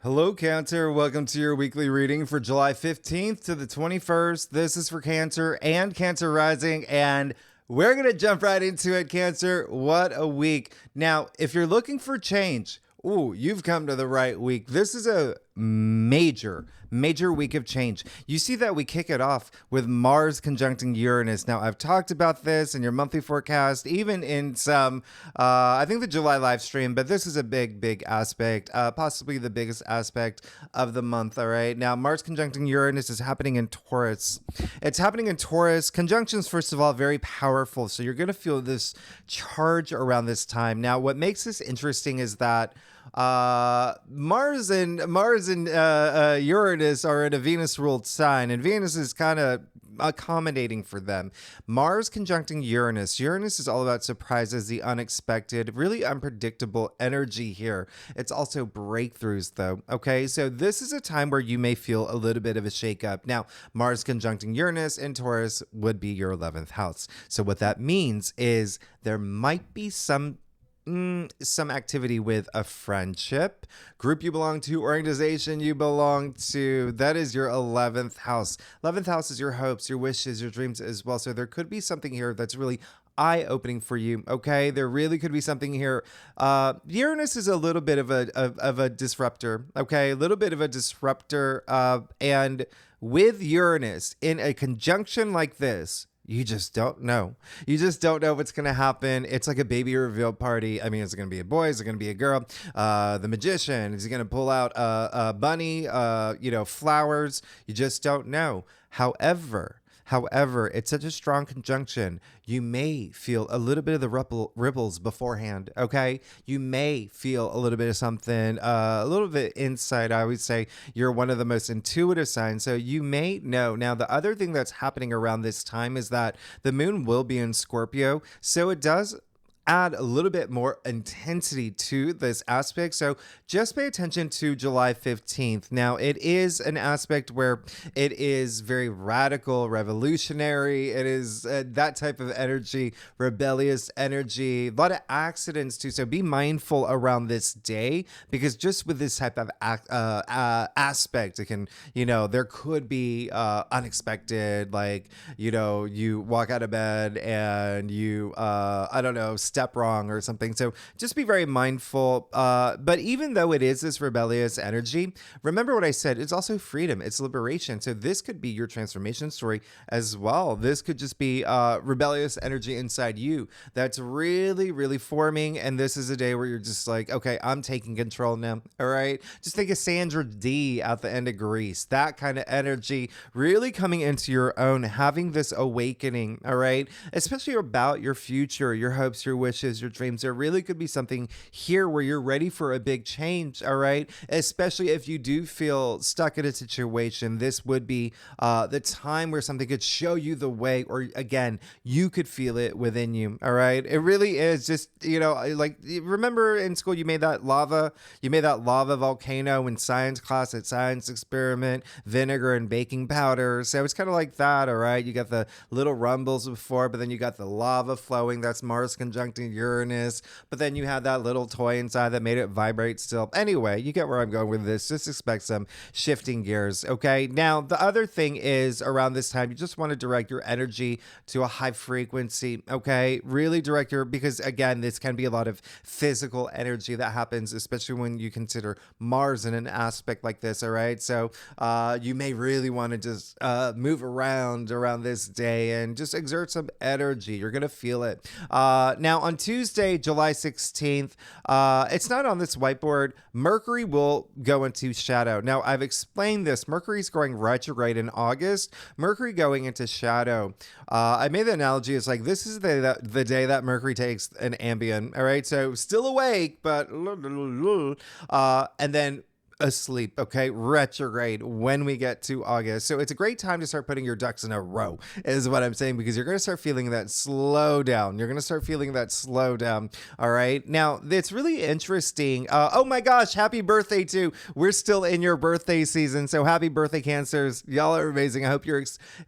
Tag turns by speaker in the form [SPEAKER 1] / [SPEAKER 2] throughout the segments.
[SPEAKER 1] Hello, Cancer. Welcome to your weekly reading for July 15th to the 21st. This is for Cancer and Cancer Rising, and we're going to jump right into it, Cancer. What a week. Now, if you're looking for change, you've come to the right week. This is a major week of change. You see that we kick it off with Mars conjuncting Uranus. Now, I've talked about this in your monthly forecast, even in some, I think the July live stream, but this is a big aspect, possibly the biggest aspect of the month, all right? Now, Mars conjuncting Uranus is happening in Taurus. It's happening in Taurus. Conjunctions, first of all, very powerful, so you're going to feel this charge around this time. Now, what makes this interesting is that Mars and Uranus are in a Venus-ruled sign, and Venus is kind of accommodating for them. Mars conjuncting Uranus. Uranus is all about surprises, the unexpected, really unpredictable energy here. It's also breakthroughs, though. Okay, so this is a time where you may feel a little bit of a shakeup. Now, Mars conjuncting Uranus in Taurus would be your 11th house. So what that means is there might be some activity with a friendship, group you belong to, organization you belong to. That is your 11th house. 11th house is your hopes, your wishes, your dreams as well. So there could be something here that's really eye-opening for you. Okay, there really could be something here. Uranus is a little bit of a disruptor. Okay, a little bit of a disruptor, and with Uranus in a conjunction like this, you just don't know. You just don't know what's going to happen. It's like a baby reveal party. I mean, is it going to be a boy? Is it going to be a girl? The magician, is he going to pull out a bunny? Flowers? You just don't know. However, it's such a strong conjunction. You may feel a little bit of the ripples beforehand, okay? You may feel a little bit of something, a little bit inside. I would say you're one of the most intuitive signs, so you may know. Now, the other thing that's happening around this time is that the moon will be in Scorpio, so it does add a little bit more intensity to this aspect. So just pay attention to July 15th. Now, it is an aspect where it is very radical, revolutionary. It is that type of energy, rebellious energy, a lot of accidents too. So be mindful around this day, because just with this type of aspect, it can, there could be unexpected, like, you walk out of bed and you, step wrong or something. So just be very mindful. But even though it is this rebellious energy, remember what I said, it's also freedom, it's liberation. So this could be your transformation story as well. This could just be rebellious energy inside you that's really forming. And this is a day where you're just like, okay, I'm taking control now. All right. Just think of Sandra Dee at the end of Grease, that kind of energy really coming into your own, having this awakening. All right. Especially about your future, your hopes, your wishes, your dreams. There really could be something here where you're ready for a big change, all right? Especially if you do feel stuck in a situation, this would be the time where something could show you the way, or again, you could feel it within you, all right? It really is just, like, remember in school you made that lava volcano in science class at science experiment, vinegar and baking powder. So it's kind of like that, all right? You got the little rumbles before, but then you got the lava flowing. That's Mars conjuncting Uranus, but then you had that little toy inside that made it vibrate still. Anyway, you get where I'm going with this. Just expect some shifting gears, okay? Now, the other thing is around this time, you just want to direct your energy to a high frequency, okay? Really direct because again, this can be a lot of physical energy that happens, especially when you consider Mars in an aspect like this, all right? So you may really want to just move around this day and just exert some energy. You're going to feel it. Now, on Tuesday, July 16th, it's not on this whiteboard, Mercury will go into shadow. Now, I've explained this. Mercury's going retrograde in August. Mercury going into shadow. I made the analogy, it's like this is the day that Mercury takes an Ambien, all right? So still awake, but and then asleep, okay? Retrograde when we get to August. So it's a great time to start putting your ducks in a row, is what I'm saying, because you're going to start feeling that slowdown. All right. Now, it's really interesting. Oh my gosh, happy birthday too. We're still in your birthday season. So happy birthday, Cancers. Y'all are amazing. I hope you're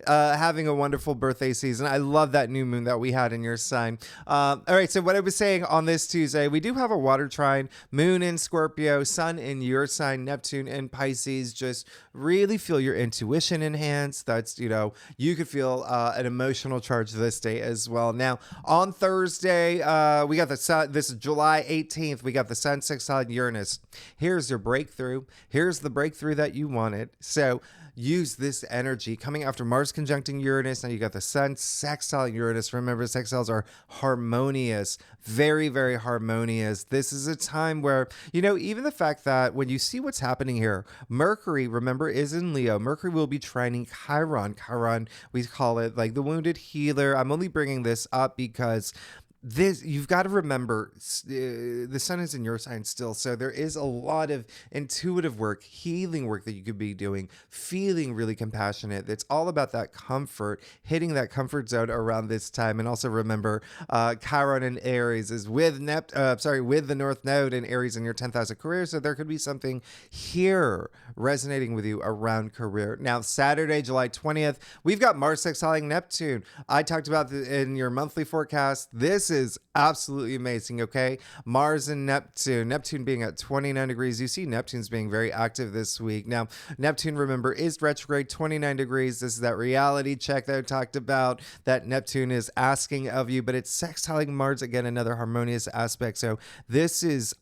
[SPEAKER 1] having a wonderful birthday season. I love that new moon that we had in your sign. All right. So what I was saying on this Tuesday, we do have a water trine, moon in Scorpio, sun in your sign, Neptune in Pisces. Just really feel your intuition enhanced. That's, you could feel an emotional charge this day as well. Now, on Thursday, we got the sun. This is July 18th. We got the sun sextile Uranus. Here's your breakthrough. Here's the breakthrough that you wanted. So use this energy coming after Mars conjuncting Uranus. Now you got the sun sextile Uranus. Remember, sextiles are harmonious, very, very harmonious. This is a time where, even the fact that when you see what's happening here, Mercury, remember, is in Leo. Mercury will be trining Chiron. Chiron, we call it like the wounded healer. I'm only bringing this up because you've got to remember, the sun is in your sign still, so there is a lot of intuitive work, healing work that you could be doing, feeling really compassionate. It's all about that comfort, hitting that comfort zone around this time. And also remember, Chiron in Aries is with with the North Node in Aries in your 10th house of career, so there could be something here resonating with you around career. Now, Saturday, July 20th, we've got Mars sextiling Neptune. I talked about in your monthly forecast. This is absolutely amazing, okay? Mars and Neptune being at 29 degrees. You see Neptune's being very active this week. Now, Neptune, remember, is retrograde 29 degrees. This is that reality check that I talked about that Neptune is asking of you, but it's sextiling Mars, again, another harmonious aspect. So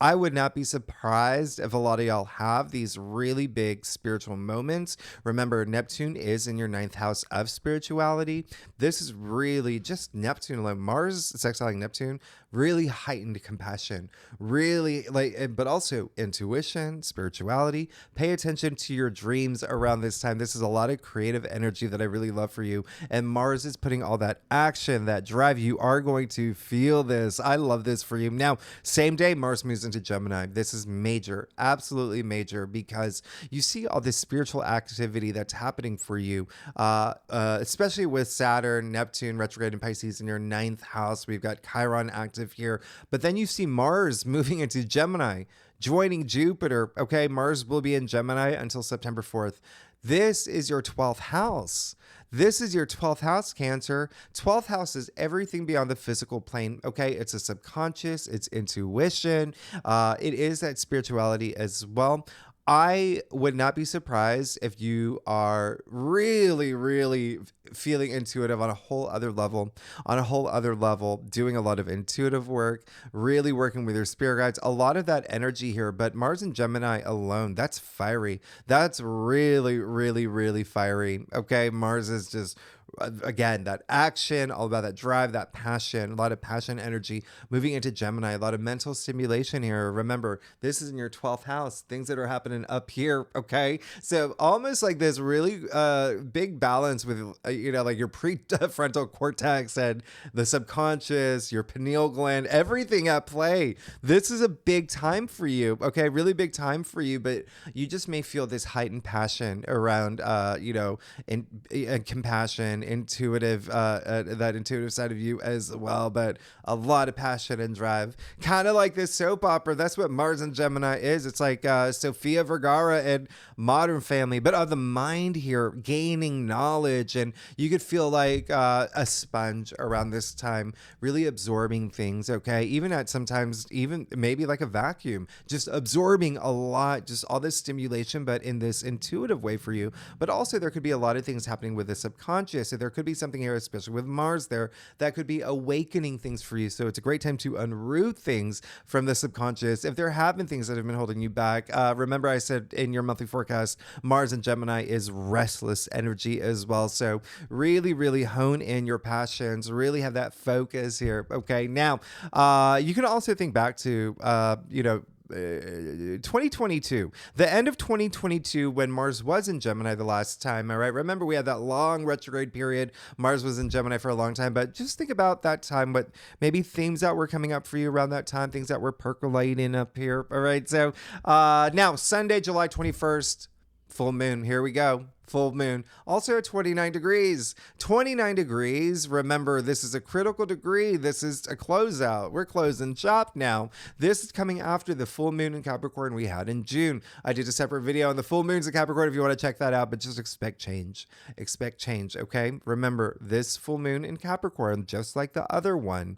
[SPEAKER 1] I would not be surprised if a lot of y'all have these really big spiritual moments. Remember, Neptune is in your 9th house of spirituality. This is really just Neptune alone. Mars sextiling Neptune, really heightened compassion, really but also intuition, spirituality. Pay attention to your dreams around this time. This is a lot of creative energy that I really love for you. And Mars is putting all that action, that drive. You are going to feel this. I love this for you. Now, same day, Mars moves into Gemini. This is major, absolutely major, because you see all this spiritual activity that's happening for you, especially with Saturn, Neptune, retrograde in Pisces in your 9th house. We've got Chiron active here, but then you see Mars moving into Gemini, joining Jupiter. Okay, Mars will be in Gemini until September 4th. This is your 12th house. This is your 12th house, Cancer. 12th house is everything beyond the physical plane. Okay, it's a subconscious, it's intuition. It is that spirituality as well. I would not be surprised if you are really, really feeling intuitive on a whole other level, doing a lot of intuitive work, really working with your spirit guides, a lot of that energy here. But Mars and Gemini alone, that's fiery. That's really, really, really fiery. Okay, Mars is just, again, that action, all about that drive, that passion, a lot of passion energy moving into Gemini, a lot of mental stimulation here. Remember, this is in your 12th house, things that are happening up here. Okay, so almost like this really big balance with like your prefrontal cortex and the subconscious, your pineal gland, everything at play. This is a big time for you. Okay, really big time for you, but you just may feel this heightened passion around and compassion, intuitive, that intuitive side of you as well, but a lot of passion and drive, kind of like this soap opera. That's what Mars and Gemini is. It's like Sofia Vergara and Modern Family, but of the mind here, gaining knowledge. And you could feel like a sponge around this time, really absorbing things. Okay, even maybe like a vacuum, just absorbing a lot, just all this stimulation, but in this intuitive way for you. But also there could be a lot of things happening with the subconscious. So there could be something here, especially with Mars there, that could be awakening things for you. So it's a great time to unroot things from the subconscious. If there have been things that have been holding you back, remember I said in your monthly forecast, Mars and Gemini is restless energy as well. So really, really hone in your passions, really have that focus here. Okay, now you can also think back to 2022, the end of 2022, when Mars was in Gemini the last time. All right, remember we had that long retrograde period. Mars was in Gemini for a long time, but just think about that time, what maybe themes that were coming up for you around that time, things that were percolating up here. All right, so now Sunday, July 21st, full moon. Here we go. Full moon. Also at 29 degrees. 29 degrees. Remember, this is a critical degree. This is a closeout. We're closing shop now. This is coming after the full moon in Capricorn we had in June. I did a separate video on the full moons in Capricorn if you want to check that out, but just expect change. Expect change, okay? Remember, this full moon in Capricorn, just like the other one,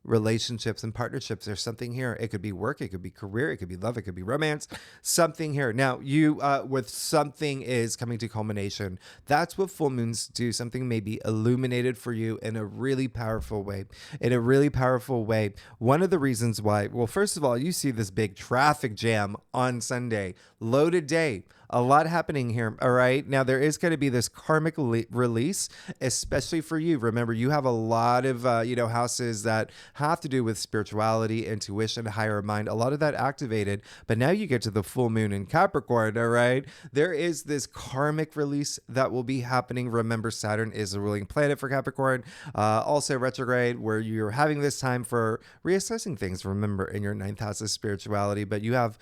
[SPEAKER 1] relationships and partnerships. There's something here. It could be work, it could be career, it could be love, it could be romance, something here. Now, you, with something is coming to culmination. That's what full moons do. Something may be illuminated for you in a really powerful way. In a really powerful way. One of the reasons why, well, first of all, you see this big traffic jam on Sunday, loaded day. A lot happening here. All right. Now, there is going to be this karmic release, especially for you. Remember, you have a lot of, houses that have to do with spirituality, intuition, higher mind, a lot of that activated. But now you get to the full moon in Capricorn. All right. There is this karmic release that will be happening. Remember, Saturn is a ruling planet for Capricorn, also retrograde, where you're having this time for reassessing things. Remember, in your ninth house of spirituality, but you have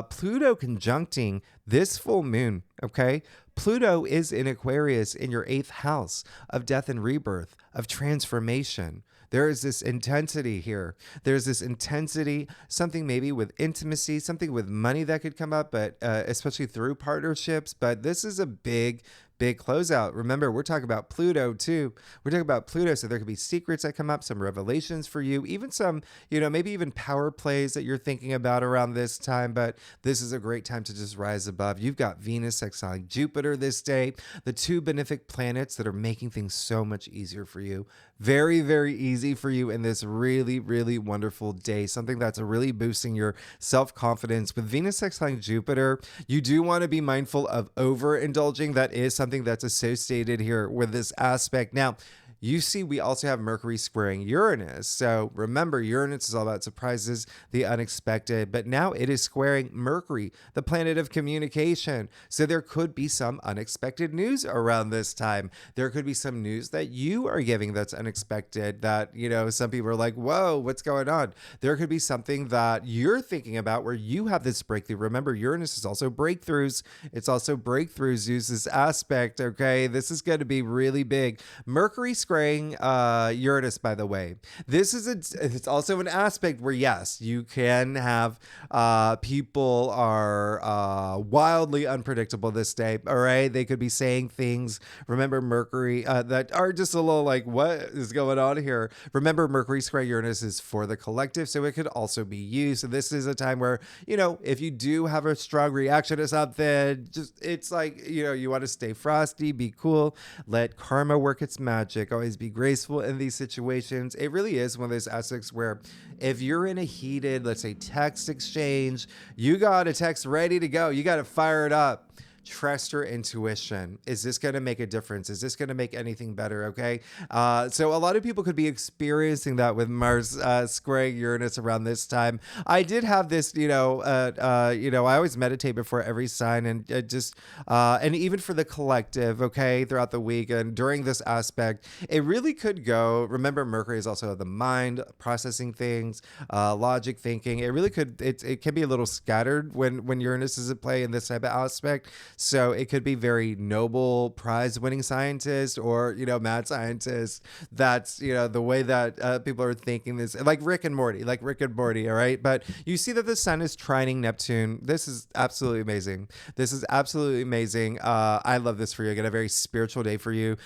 [SPEAKER 1] Pluto conjuncting this full moon, okay? Pluto is in Aquarius in your eighth house of death and rebirth, of transformation. There is this intensity here. There's this intensity, something maybe with intimacy, something with money that could come up, but especially through partnerships. But this is a big closeout. Remember, we're talking about Pluto too. We're talking about Pluto, so there could be secrets that come up, some revelations for you, even some, maybe even power plays that you're thinking about around this time. But this is a great time to just rise above. You've got Venus sextiling Jupiter this day, the two benefic planets that are making things so much easier for you. Very, very easy for you in this really, really wonderful day. Something that's really boosting your self-confidence. With Venus sextiling Jupiter, you do want to be mindful of overindulging. That is something that's associated here with this aspect. Now, you see, we also have Mercury squaring Uranus. So remember, Uranus is all about surprises, the unexpected, but now it is squaring Mercury, the planet of communication. So there could be some unexpected news around this time. There could be some news that you are giving that's unexpected, that, some people are like, whoa, what's going on? There could be something that you're thinking about where you have this breakthrough. Remember, Uranus is also breakthroughs. It's also breakthroughs, Zeus's aspect, okay? This is going to be really big. Mercury squaring Uranus, by the way. It's also an aspect where, yes, you can have people are wildly unpredictable this day. All right. They could be saying things. Remember, Mercury that are just a little like, what is going on here? Remember, Mercury square Uranus is for the collective, so it could also be you. So this is a time where, if you do have a strong reaction to something, it's like, you want to stay frosty, be cool, let karma work its magic. Always be graceful in these situations. It really is one of those aspects where if you're in a heated, let's say, text exchange, you got a text ready to go. You got to fire it up. Trust your intuition. Is this going to make a difference? Is this going to make anything better? Okay. So a lot of people could be experiencing that with Mars squaring Uranus around this time. I did have this, I always meditate before every sign, and and even for the collective, okay, throughout the week and during this aspect, it really could go. Remember, Mercury is also the mind, processing things, logic, thinking. It really could, it can be a little scattered when Uranus is at play in this type of aspect. So it could be very noble, prize-winning scientist or, mad scientist. That's, the way that people are thinking this, like Rick and Morty, all right? But you see that the sun is trining Neptune. This is absolutely amazing. I love this for you. I got a very spiritual day for you.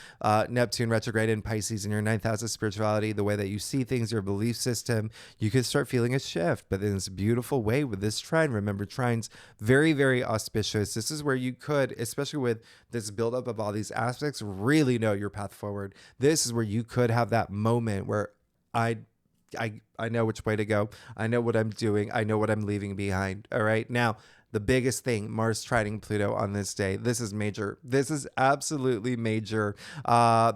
[SPEAKER 1] Neptune retrograde in Pisces in your ninth house of spirituality, the way that you see things, your belief system, you could start feeling a shift, but in this beautiful way with this trine. Remember, trines, very, very auspicious. This is where you could, especially with this buildup of all these aspects, really know your path forward. This is where you could have that moment where I know which way to go. I know what I'm doing. I know what I'm leaving behind. All right. Now, the biggest thing, Mars trining Pluto on this day. This is major. This is absolutely major.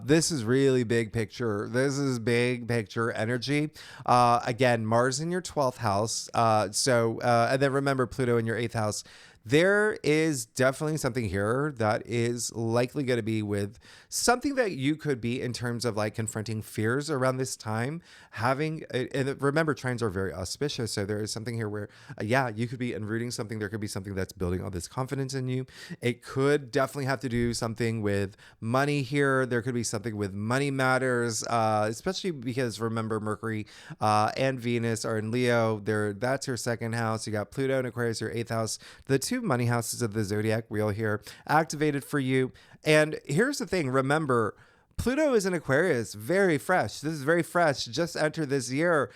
[SPEAKER 1] This is really big picture. This is big picture energy. Again, Mars in your 12th house. And then remember Pluto in your 8th house. There is definitely something here that is likely going to be with something that you could be in terms of like confronting fears around this time. And remember, trines are very auspicious. So there is something here where, you could be enrooting something. There could be something that's building all this confidence in you. It could definitely have to do something with money here. There could be something with money matters, especially because remember, Mercury and Venus are in Leo. That's your second house. You got Pluto in Aquarius, your 8th house. The two money houses of the zodiac wheel here activated for you. And here's the thing. Remember, Pluto is in Aquarius, very fresh. This is very fresh. Just entered this year.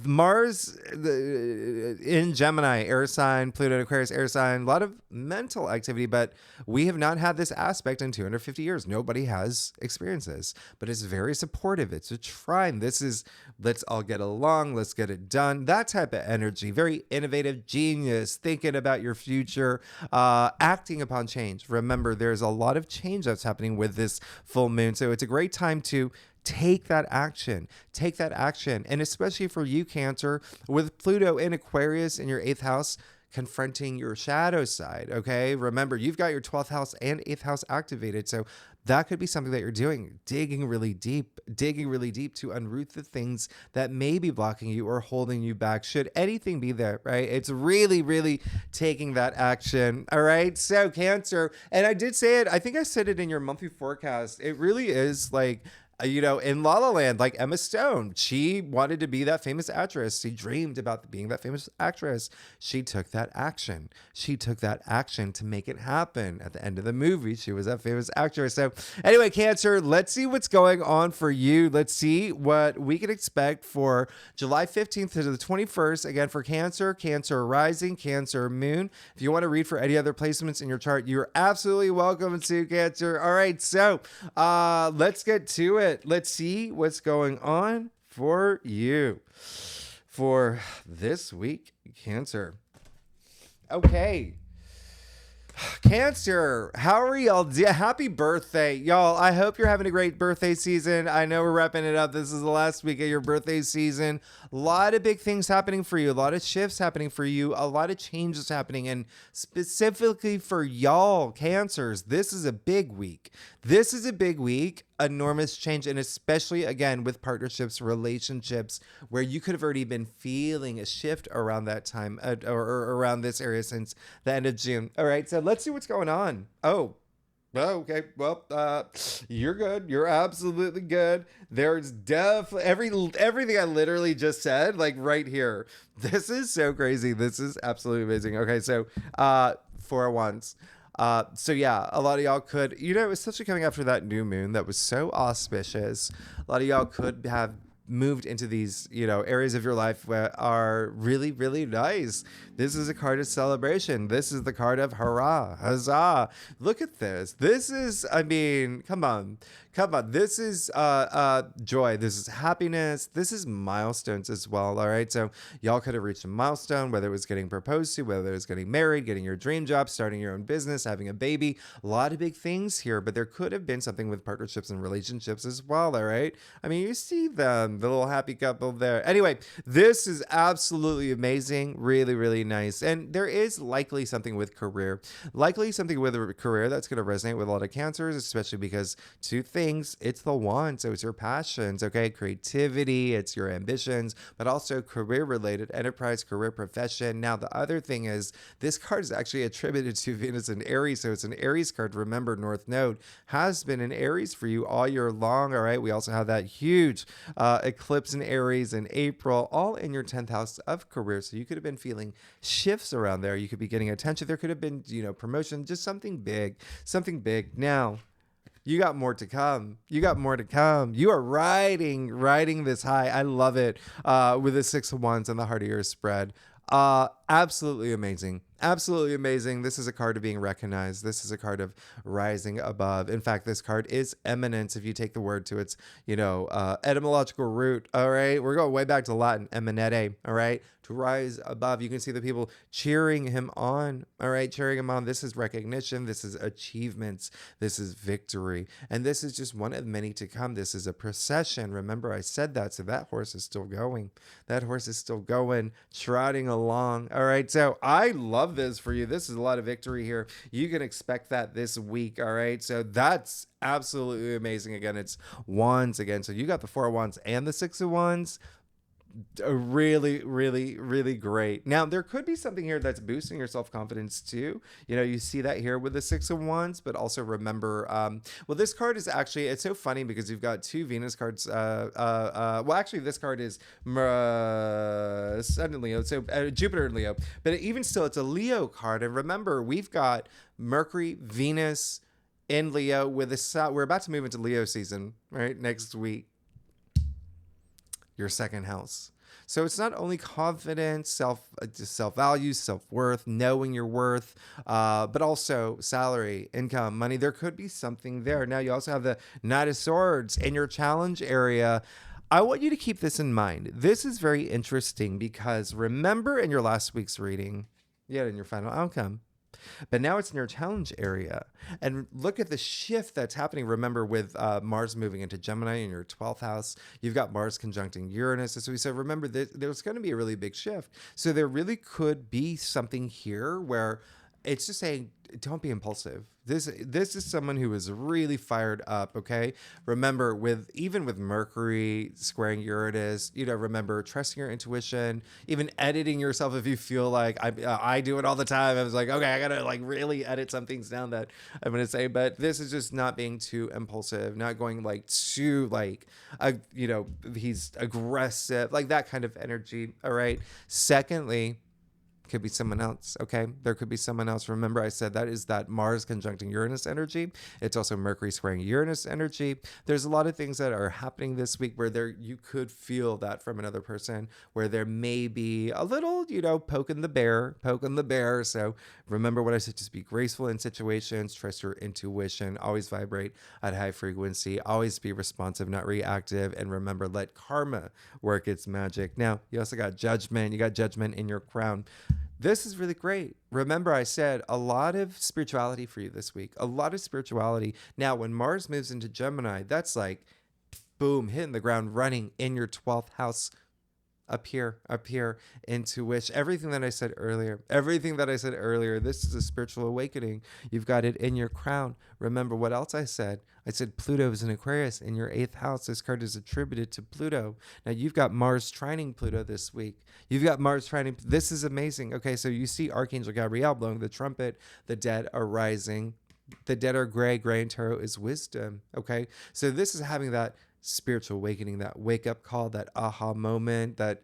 [SPEAKER 1] Mars in Gemini, air sign. Pluto in Aquarius, air sign. A lot of mental activity, but we have not had this aspect in 250 years. Nobody has experienced this, but it's very supportive. It's a trine. This is, let's all get along. Let's get it done. That type of energy. Very innovative, genius, thinking about your future, acting upon change. Remember, there's a lot of change that's happening with this full moon. So it's a great time to take that action. Take that action. And especially for you, Cancer, with Pluto in Aquarius in your 8th house, confronting your shadow side. Okay. Remember, you've got your 12th house and 8th house activated. So that could be something that you're doing, digging really deep to unroot the things that may be blocking you or holding you back. Should anything be there, right? It's really, really taking that action. All right. So Cancer, and I did say it, I think I said it in your monthly forecast. It really is like, in La La Land, like Emma Stone, she wanted to be that famous actress. She dreamed about being that famous actress. She took that action. She took that action to make it happen. At the end of the movie, she was that famous actress. So anyway, Cancer, let's see what's going on for you. Let's see what we can expect for July 15th to the 21st. Again, for Cancer, Cancer rising, Cancer moon. If you want to read for any other placements in your chart, you're absolutely welcome to, Cancer. All right, so let's get to it. Let's see what's going on for you for this week, Cancer. Okay. Cancer, how are y'all? Happy birthday, y'all. I hope you're having a great birthday season. I know we're wrapping it up. This is the last week of your birthday season. A lot of big things happening for you. A lot of shifts happening for you. A lot of changes happening. And specifically for y'all, Cancers, this is a big week. This is a big week. Enormous change, and especially again with partnerships, relationships, where you could have already been feeling a shift around that time or around this area since the end of June. All right, so let's see what's going on. Oh, okay. Well, you're good. You're absolutely good. There's definitely everything I literally just said, like right here. This is so crazy. This is absolutely amazing. Okay, so for once. So yeah, a lot of y'all could, especially coming after that new moon that was so auspicious, a lot of y'all could have moved into these, areas of your life that are really, really nice. This is a card of celebration. This is the card of hurrah, huzzah. Look at this. This is, come on. This is joy. This is happiness. This is milestones as well. All right. So y'all could have reached a milestone, whether it was getting proposed to, whether it was getting married, getting your dream job, starting your own business, having a baby. A lot of big things here, but there could have been something with partnerships and relationships as well. All right. You see them, the little happy couple there. Anyway, this is absolutely amazing. Really, really nice. And there is likely something with career, that's going to resonate with a lot of Cancers, especially because two things, it's the wand. So it's your passions, okay? Creativity, it's your ambitions, but also career related, enterprise, career, profession. Now, the other thing is this card is actually attributed to Venus in Aries. So it's an Aries card. Remember, North Node has been in Aries for you all year long. All right. We also have that huge eclipse in Aries in April, all in your 10th house of career. So you could have been feeling shifts around there. You could be getting attention. There could have been, promotion, just something big. Now, you got more to come. You are riding this high. I love it. With the 6 of Wands and the heart of your spread. Absolutely amazing. This is a card of being recognized. This is a card of rising above. In fact, this card is eminence if you take the word to its, etymological root. All right. We're going way back to Latin, eminere. All right. To rise above. You can see the people cheering him on. All right. Cheering him on. This is recognition. This is achievements. This is victory. And this is just one of many to come. This is a procession. Remember, I said that. So that horse is still going. Trotting along. All right. So I love this for you. This is a lot of victory here. You can expect that this week. All right. So that's absolutely amazing. Again, it's wands again. So you got the 4 of Wands and the 6 of Wands. Really, really, really great. Now, there could be something here that's boosting your self-confidence too. You see that here with the 6 of Wands, but also remember, this card is actually, it's so funny because you've got 2 Venus cards. Actually, this card is Sun in Leo, so Jupiter in Leo, but even still, it's a Leo card. And remember, we've got Mercury, Venus in Leo with we're about to move into Leo season, right? Next week, your second house. So it's not only confidence, self value, self worth, knowing your worth, but also salary, income, money. There could be something there. Now you also have the Knight of Swords in your challenge area. I want you to keep this in mind. This is very interesting because remember in your last week's reading, you had in your final outcome. But now it's in your challenge area. And look at the shift that's happening. Remember, with Mars moving into Gemini in your 12th house, you've got Mars conjuncting Uranus. So we said, remember, there's going to be a really big shift. So there really could be something here where it's just saying, don't be impulsive. This is someone who is really fired up. Okay, remember even with Mercury squaring Uranus, remember trusting your intuition, even editing yourself if you feel like I do it all the time. I was like, okay, I gotta like really edit some things down that I'm gonna say, but this is just not being too impulsive, not going like too like he's aggressive, like that kind of energy. All right. Secondly, could be someone else. Okay, there could be someone else. Remember, I said that is that Mars conjuncting Uranus energy. It's also Mercury squaring Uranus energy. There's a lot of things that are happening this week where you could feel that from another person, where there may be a little, poking the bear. So remember what I said, just be graceful in situations, trust your intuition, always vibrate at high frequency, always be responsive, not reactive, and remember, let karma work its magic. Now, you also got judgment. You got judgment in your crown. This is really great. Remember, I said a lot of spirituality for you this week. A lot of spirituality. Now, when Mars moves into Gemini, that's like, boom, hitting the ground running in your 12th house. Up here, into which everything that I said earlier, this is a spiritual awakening. You've got it in your crown. Remember what else I said? I said Pluto is in Aquarius in your 8th house. This card is attributed to Pluto. Now you've got Mars trining Pluto this week. This is amazing. Okay, so you see Archangel Gabriel blowing the trumpet. The dead are rising. The dead are gray. Gray in tarot is wisdom. Okay, so this is having that spiritual awakening, that wake up call, that aha moment, that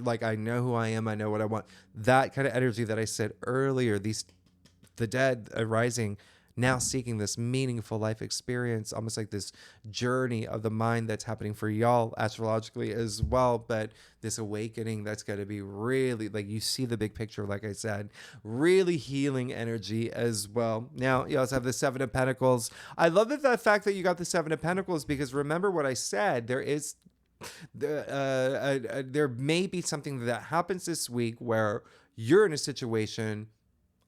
[SPEAKER 1] like, I know who I am, I know what I want. That kind of energy that I said earlier, the dead arising, now seeking this meaningful life experience, almost like this journey of the mind that's happening for y'all astrologically as well. But this awakening that's going to be really, like, you see the big picture, like I said, really healing energy as well. Now, you also have the Seven of Pentacles. I love the fact that you got the Seven of Pentacles, because remember what I said, there may be something that happens this week where you're in a situation,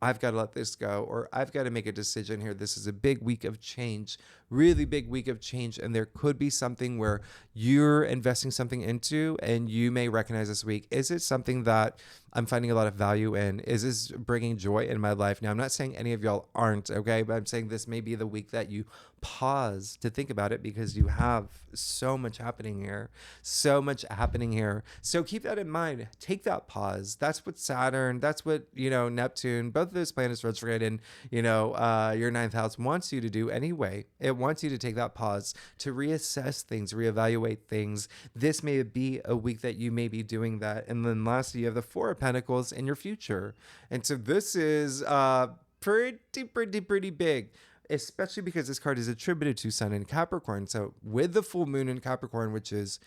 [SPEAKER 1] I've got to let this go, or I've got to make a decision here. This is a big week of change, really big week of change. And there could be something where you're investing something into, and you may recognize this week, is it something that I'm finding a lot of value in? Is this bringing joy in my life? Now, I'm not saying any of y'all aren't, okay? But I'm saying this may be the week that you pause to think about it, because you have so much happening here. So keep that in mind. Take that pause. That's what Saturn, that's what, Neptune, both of those planets retrograde in, your 9th house wants you to do anyway. It wants you to take that pause to reassess things, reevaluate things. This may be a week that you may be doing that. And then lastly, you have the Four of Pentacles in your future. And so this is pretty big, especially because this card is attributed to Sun in Capricorn. So with the full moon in Capricorn, which is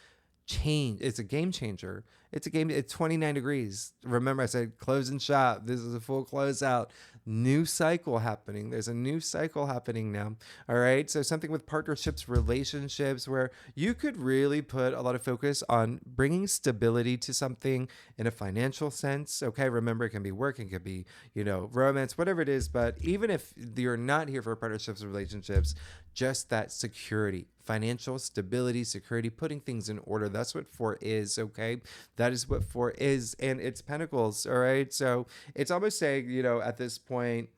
[SPEAKER 1] change, it's a game changer. It's 29 degrees. Remember, I said close and shop. This is a full closeout. New cycle happening. There's a new cycle happening now. All right. So something with partnerships, relationships, where you could really put a lot of focus on bringing stability to something in a financial sense. Okay. Remember, it can be work, it could be, romance, whatever it is. But even if you're not here for partnerships or relationships, just that security, financial stability, security, putting things in order. That's what 4 is. Okay. That is what 4 is. And it's Pentacles. All right. So it's almost saying, at this point,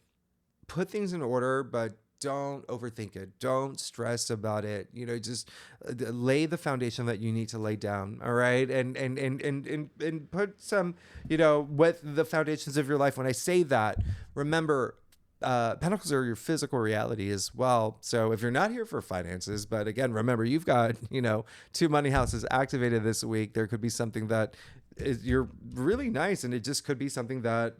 [SPEAKER 1] put things in order, but don't overthink it. Don't stress about it. Just lay the foundation that you need to lay down. All right. And put some, with the foundations of your life. When I say that, remember, Pentacles are your physical reality as well. So if you're not here for finances, but again, remember, you've got, 2 money houses activated this week. There could be something that you're really nice. And it just could be something that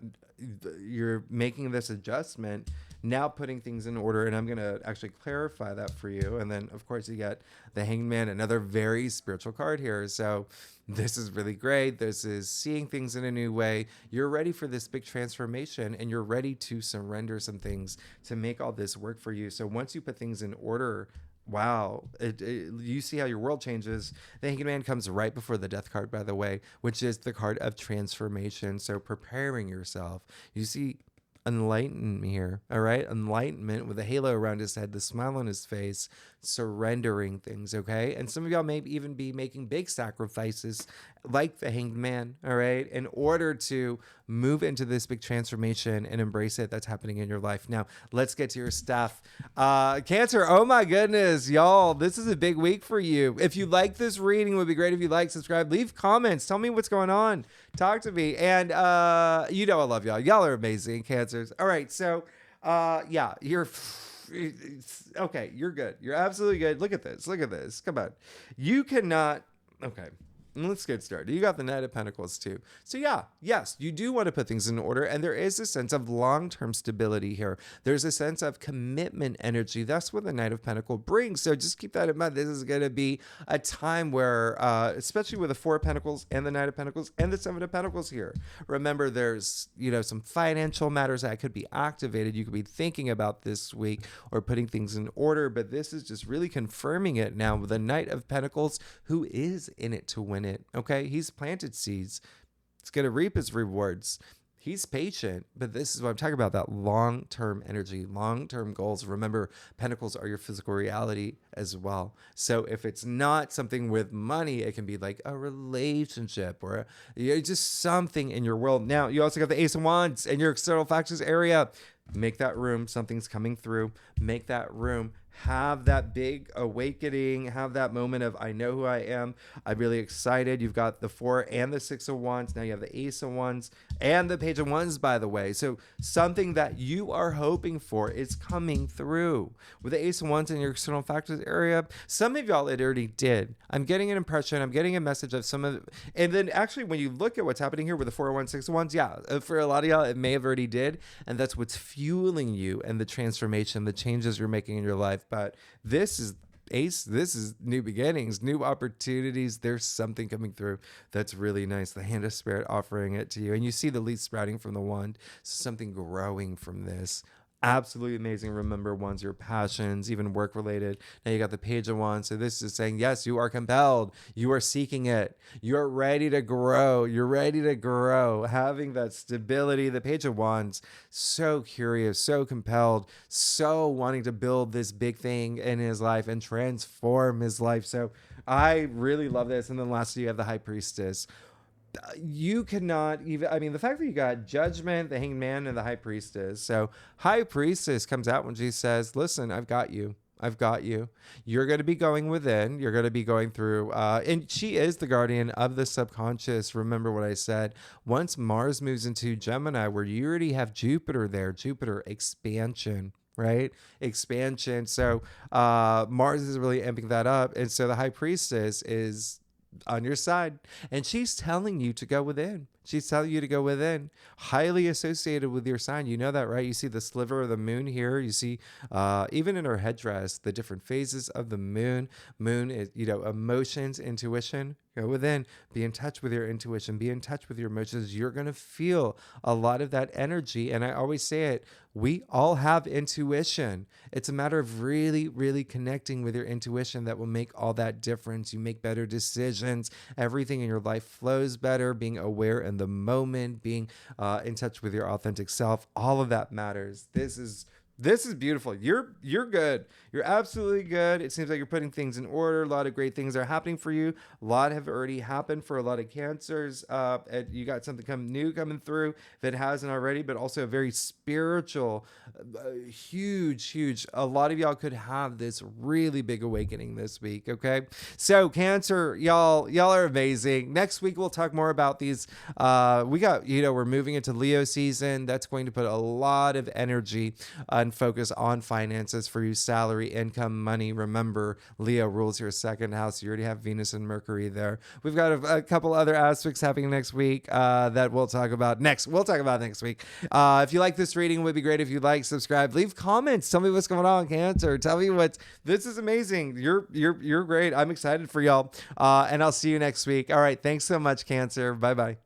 [SPEAKER 1] you're making this adjustment now putting things in order. And I'm going to actually clarify that for you. And then, of course, you got the Hanged Man, another very spiritual card here. So this is really great. This is seeing things in a new way. You're ready for this big transformation, and you're ready to surrender some things to make all this work for you. So once you put things in order, wow, you see how your world changes. The Hanged Man comes right before the Death card, by the way, which is the card of transformation. So preparing yourself. You see enlightenment here, all right? Enlightenment with a halo around his head, the smile on his face, surrendering things, okay? And some of y'all may even be making big sacrifices like the Hanged Man, all right, in order to move into this big transformation and embrace it that's happening in your life. Now, let's get to your stuff. Cancer, oh my goodness, y'all, this is a big week for you. If you like this reading, it would be great if you like, subscribe, leave comments, tell me what's going on, talk to me. And you know I love y'all. Y'all are amazing, Cancers. All right, so yeah, you're okay, you're good. You're absolutely good. Look at this. Look at this. Come on. You cannot. Okay. Let's get started. You got the Knight of Pentacles too. So yeah, yes, you do want to put things in order, and there is a sense of long-term stability here. There's a sense of commitment energy. That's what the Knight of Pentacles brings. So just keep that in mind. This is going to be a time where, especially with the Four of Pentacles and the Knight of Pentacles and the Seven of Pentacles here, remember there's, some financial matters that could be activated. You could be thinking about this week or putting things in order, but this is just really confirming it now with the Knight of Pentacles, who is in it to win it. Okay, he's planted seeds. It's going to reap his rewards. He's patient, but this is what I'm talking about, that long-term energy, long-term goals. Remember, pentacles are your physical reality as well. So if it's not something with money, it can be like a relationship or just something in your world. Now, you also got the Ace of Wands in your external factors area. Make that room. Something's coming through. Make that room. Have that big awakening, have that moment of, I know who I am. I'm really excited. You've got the Four and the Six of Wands. Now you have the Ace of Wands and the Page of Wands, by the way. So something that you are hoping for is coming through. With the Ace of Wands in your external factors area, some of y'all, it already did. I'm getting an impression. I'm getting a message of some of it. And then actually, when you look at what's happening here with the 4 of Wands, 6 of Wands, yeah, for a lot of y'all, it may have already did. And that's what's fueling you and the transformation, the changes you're making in your life. But this is Ace. This is new beginnings, new opportunities. There's something coming through that's really nice. The Hand of Spirit offering it to you. And you see the leaves sprouting from the wand. So something growing from this. Absolutely amazing. Remember, wands, your passions, even work related. Now you got the Page of Wands. So this is saying, yes, you are compelled. You are seeking it. You're ready to grow. You're ready to grow. Having that stability. The Page of Wands, so curious, so compelled, so wanting to build this big thing in his life and transform his life. So I really love this. And then lastly, you have the High Priestess. You cannot even, the fact that you got Judgment, the Hanged Man, and the High Priestess. So High Priestess comes out when she says, listen, I've got you. I've got you. You're going to be going within. You're going to be going through. And she is the guardian of the subconscious. Remember what I said. Once Mars moves into Gemini, where you already have Jupiter there, Jupiter expansion. Right? Expansion. So Mars is really amping that up. And so the High Priestess is on your side, and she's telling you to go within. She's telling you to go within. Highly associated with your sign. You know that, right? You see the sliver of the moon here. You see, even in her headdress, the different phases of the moon. Moon is, emotions, intuition. Go within. Be in touch with your intuition. Be in touch with your emotions. You're going to feel a lot of that energy. And I always say it, we all have intuition. It's a matter of really, really connecting with your intuition that will make all that difference. You make better decisions. Everything in your life flows better. Being aware in the moment, being in touch with your authentic self, all of that matters. This is beautiful. You're good. You're absolutely good. It seems like you're putting things in order. A lot of great things are happening for you. A lot have already happened for a lot of Cancers. And you got something new coming through that hasn't already, but also a very spiritual, huge. A lot of y'all could have this really big awakening this week. Okay. So Cancer, y'all are amazing. Next week, we'll talk more about these. We're moving into Leo season. That's going to put a lot of energy and focus on finances for you, salary, income, money. Remember, Leo rules your second house. You already have Venus and Mercury there. We've got a couple other aspects happening next week that we'll talk about next. We'll talk about next week. If you like this reading, it would be great if you like, subscribe, leave comments. Tell me what's going on, Cancer. Tell me this is amazing. You're great. I'm excited for y'all. And I'll see you next week. All right. Thanks so much, Cancer. Bye-bye.